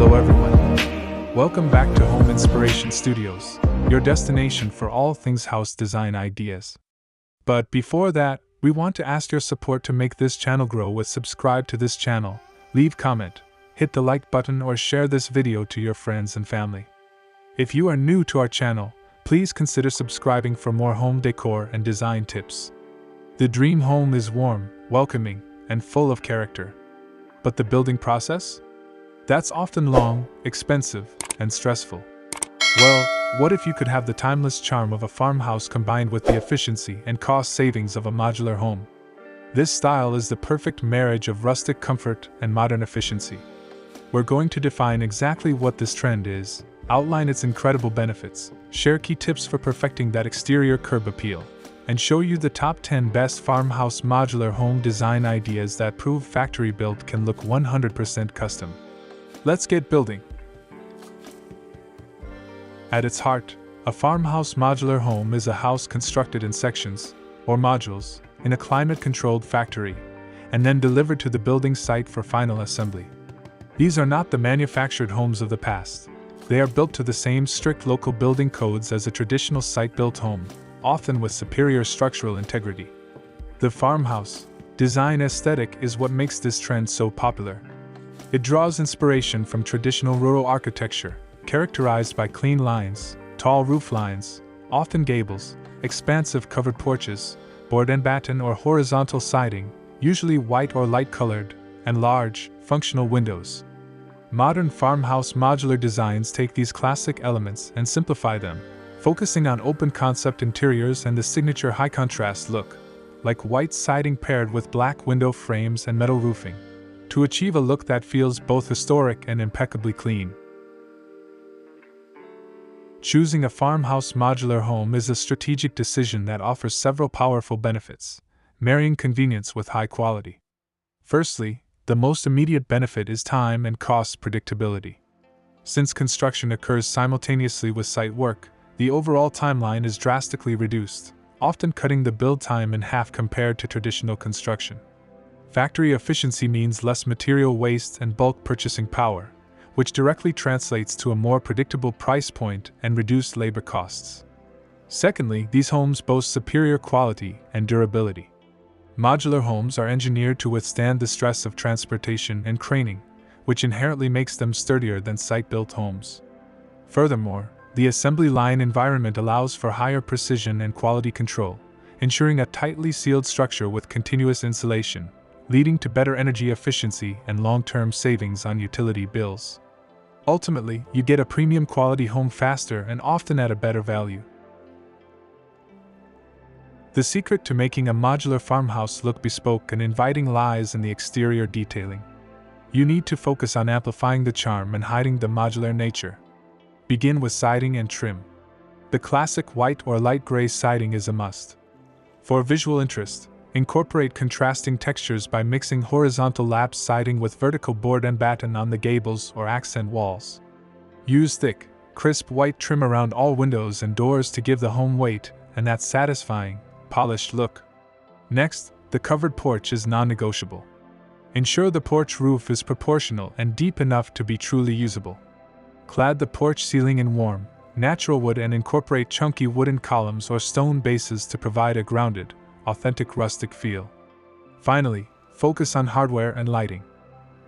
Hello everyone. Welcome back to Home Inspiration Studios, your destination for all things house design ideas. But before that, we want to ask your support to make this channel grow with subscribe to this channel, leave comment, hit the like button or share this video to your friends and family. If you are new to our channel, please consider subscribing for more home decor and design tips. The dream home is warm, welcoming, and full of character. But the building process? That's often long, expensive, and stressful. Well, what if you could have the timeless charm of a farmhouse combined with the efficiency and cost savings of a modular home? This style is the perfect marriage of rustic comfort and modern efficiency. We're going to define exactly what this trend is, outline its incredible benefits, share key tips for perfecting that exterior curb appeal, and show you the top 10 best farmhouse modular home design ideas that prove factory-built can look 100% custom. Let's get building. At its heart, a farmhouse modular home is a house constructed in sections, or modules, in a climate-controlled factory, and then delivered to the building site for final assembly. These are not the manufactured homes of the past. They are built to the same strict local building codes as a traditional site-built home, often with superior structural integrity. The farmhouse design aesthetic is what makes this trend so popular. It draws inspiration from traditional rural architecture, characterized by clean lines, tall roof lines, often gables, expansive covered porches, board and batten or horizontal siding, usually white or light-colored, and large, functional windows. Modern farmhouse modular designs take these classic elements and simplify them, focusing on open-concept interiors and the signature high-contrast look, like white siding paired with black window frames and metal roofing, to achieve a look that feels both historic and impeccably clean. Choosing a farmhouse modular home is a strategic decision that offers several powerful benefits, marrying convenience with high quality. Firstly, the most immediate benefit is time and cost predictability. Since construction occurs simultaneously with site work, the overall timeline is drastically reduced, often cutting the build time in half compared to traditional construction. Factory efficiency means less material waste and bulk purchasing power, which directly translates to a more predictable price point and reduced labor costs. Secondly, these homes boast superior quality and durability. Modular homes are engineered to withstand the stress of transportation and craning, which inherently makes them sturdier than site-built homes. Furthermore, the assembly line environment allows for higher precision and quality control, ensuring a tightly sealed structure with continuous insulation, leading to better energy efficiency and long-term savings on utility bills. Ultimately, you get a premium quality home faster and often at a better value. The secret to making a modular farmhouse look bespoke and inviting lies in the exterior detailing. You need to focus on amplifying the charm and hiding the modular nature. Begin with siding and trim. The classic white or light gray siding is a must. For visual interest, incorporate contrasting textures by mixing horizontal lap siding with vertical board and batten on the gables or accent walls. Use thick, crisp white trim around all windows and doors to give the home weight and that satisfying, polished look. Next, the covered porch is non-negotiable. Ensure the porch roof is proportional and deep enough to be truly usable. Clad the porch ceiling in warm, natural wood and incorporate chunky wooden columns or stone bases to provide a grounded, authentic rustic feel. Finally, focus on hardware and lighting.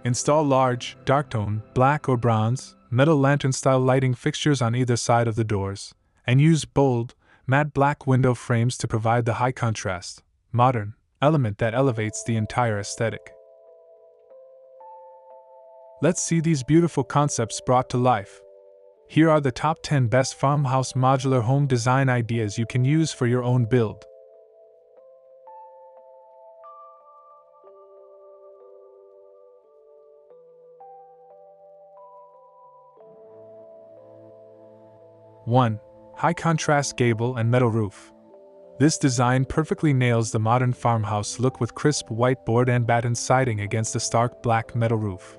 Install large, dark-tone, black or bronze, metal lantern-style lighting fixtures on either side of the doors, and use bold, matte black window frames to provide the high-contrast, modern element that elevates the entire aesthetic. Let's see these beautiful concepts brought to life. Here are the top 10 best farmhouse modular home design ideas you can use for your own build. One, high-contrast gable and metal roof. This design perfectly nails the modern farmhouse look with crisp white board and batten siding against a stark black metal roof.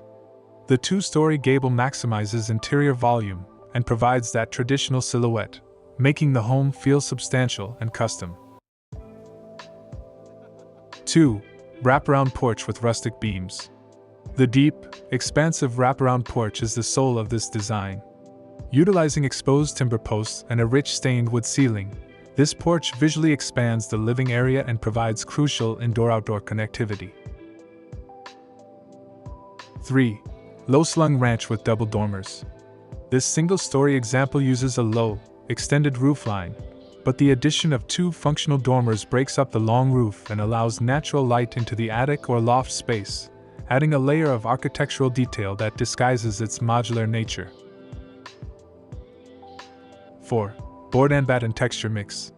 The two-story gable maximizes interior volume and provides that traditional silhouette, making the home feel substantial and custom. 2. Wraparound porch with rustic beams. The deep, expansive wraparound porch is the soul of this design. Utilizing exposed timber posts and a rich stained wood ceiling, this porch visually expands the living area and provides crucial indoor-outdoor connectivity. 3. Low-slung ranch with double dormers. This single-story example uses a low, extended roofline, but the addition of 2 functional dormers breaks up the long roof and allows natural light into the attic or loft space, adding a layer of architectural detail that disguises its modular nature. 4. Board and batten texture mix.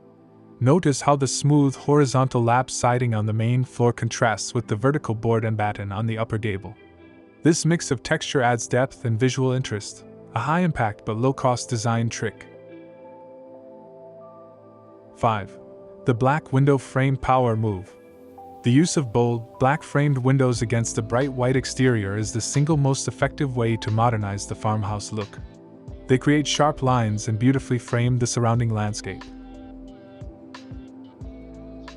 Notice how the smooth horizontal lap siding on the main floor contrasts with the vertical board and batten on the upper gable. This mix of texture adds depth and visual interest, a high-impact but low-cost design trick. 5. The black window frame power move. The use of bold, black-framed windows against a bright white exterior is the single most effective way to modernize the farmhouse look. They create sharp lines and beautifully frame the surrounding landscape.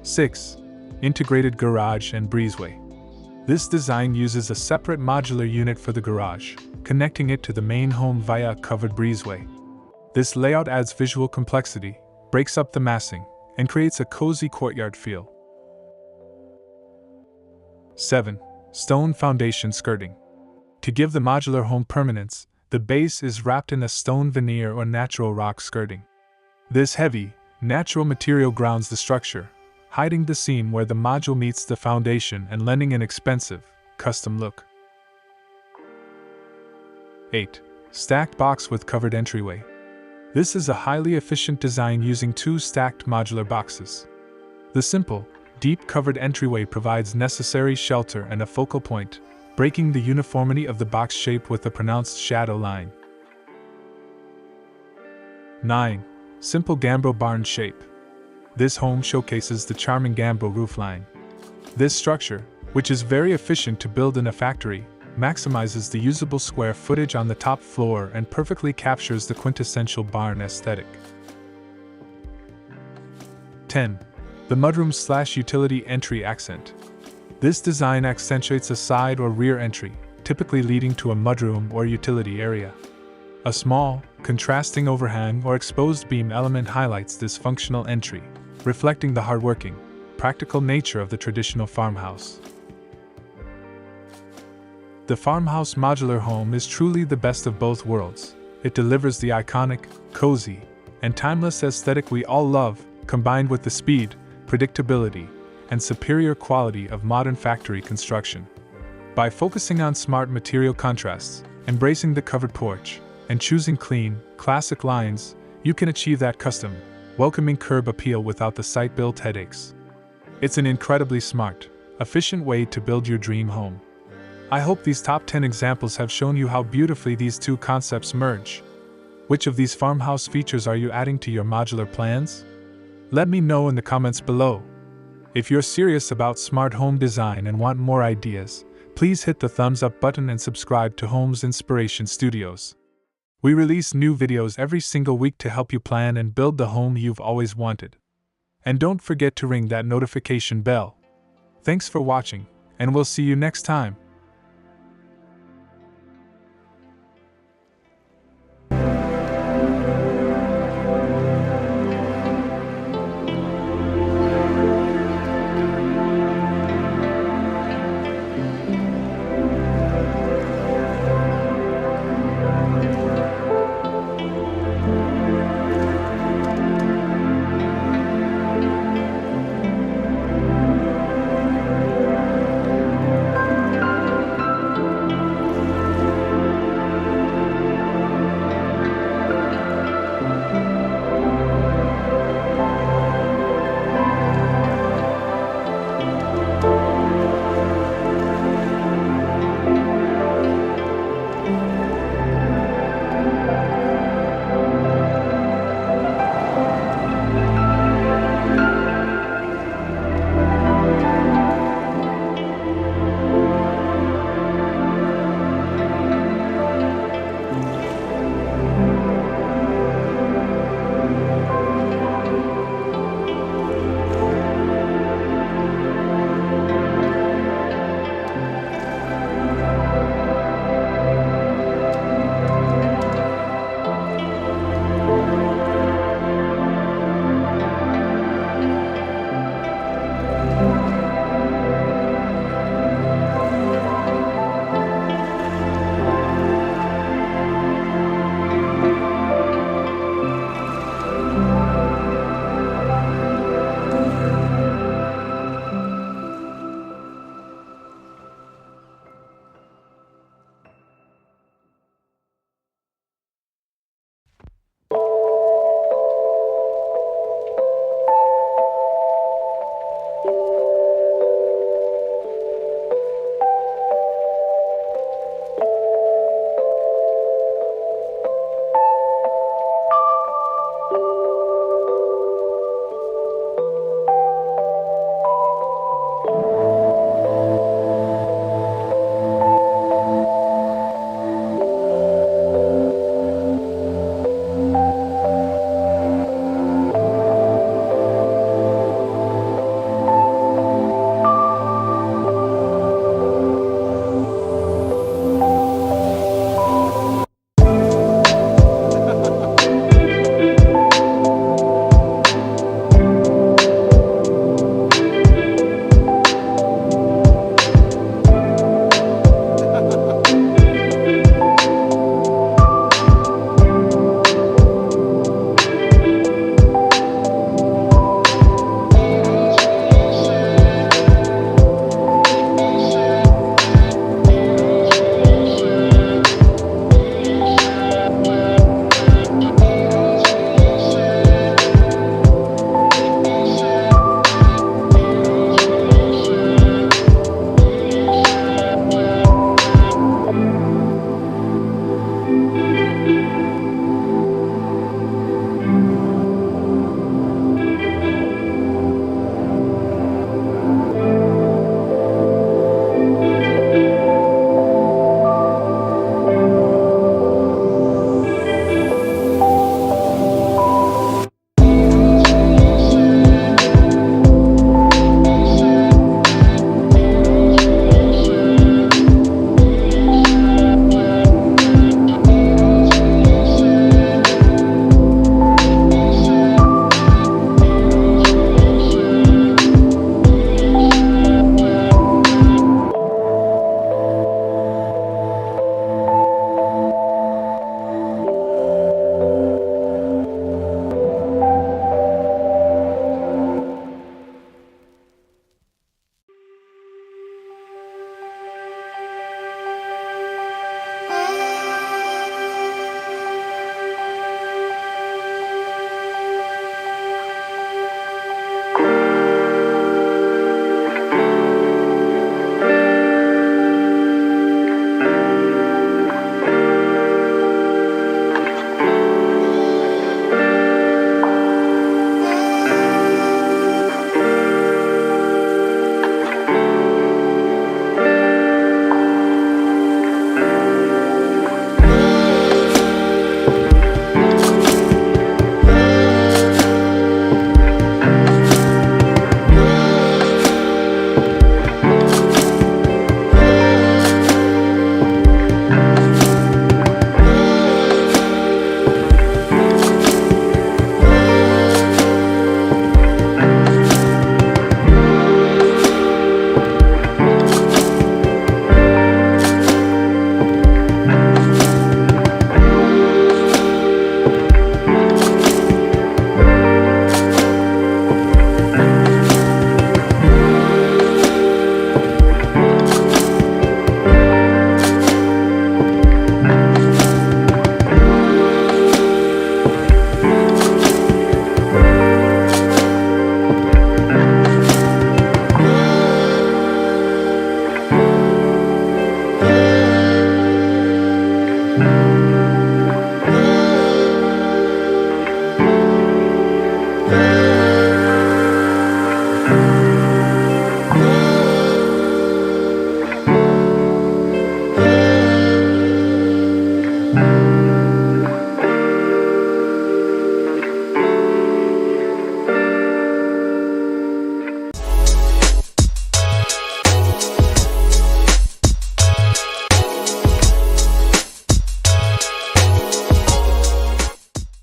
6. Integrated garage and breezeway. This design uses a separate modular unit for the garage, connecting it to the main home via a covered breezeway. This layout adds visual complexity, breaks up the massing, and creates a cozy courtyard feel. 7. Stone foundation skirting. To give the modular home permanence, the base is wrapped in a stone veneer or natural rock skirting. This heavy, natural material grounds the structure, hiding the seam where the module meets the foundation and lending an expensive, custom look. 8. Stacked box with covered entryway. This is a highly efficient design using 2 stacked modular boxes. The simple, deep covered entryway provides necessary shelter and a focal point, breaking the uniformity of the box shape with a pronounced shadow line. 9. Simple gambrel barn shape. This home showcases the charming gambrel roofline. This structure, which is very efficient to build in a factory, maximizes the usable square footage on the top floor and perfectly captures the quintessential barn aesthetic. 10. The mudroom/utility entry accent. This design accentuates a side or rear entry, typically leading to a mudroom or utility area. A small, contrasting overhang or exposed beam element highlights this functional entry, reflecting the hardworking, practical nature of the traditional farmhouse. The farmhouse modular home is truly the best of both worlds. It delivers the iconic, cozy, and timeless aesthetic we all love, combined with the speed, predictability, and superior quality of modern factory construction. By focusing on smart material contrasts, embracing the covered porch, and choosing clean, classic lines, you can achieve that custom, welcoming curb appeal without the site-built headaches. It's an incredibly smart, efficient way to build your dream home. I hope these top 10 examples have shown you how beautifully these 2 concepts merge. Which of these farmhouse features are you adding to your modular plans? Let me know in the comments below. If you're serious about smart home design and want more ideas, please hit the thumbs up button and subscribe to Homes Inspiration Studios. We release new videos every single week to help you plan and build the home you've always wanted. And don't forget to ring that notification bell. Thanks for watching, and we'll see you next time.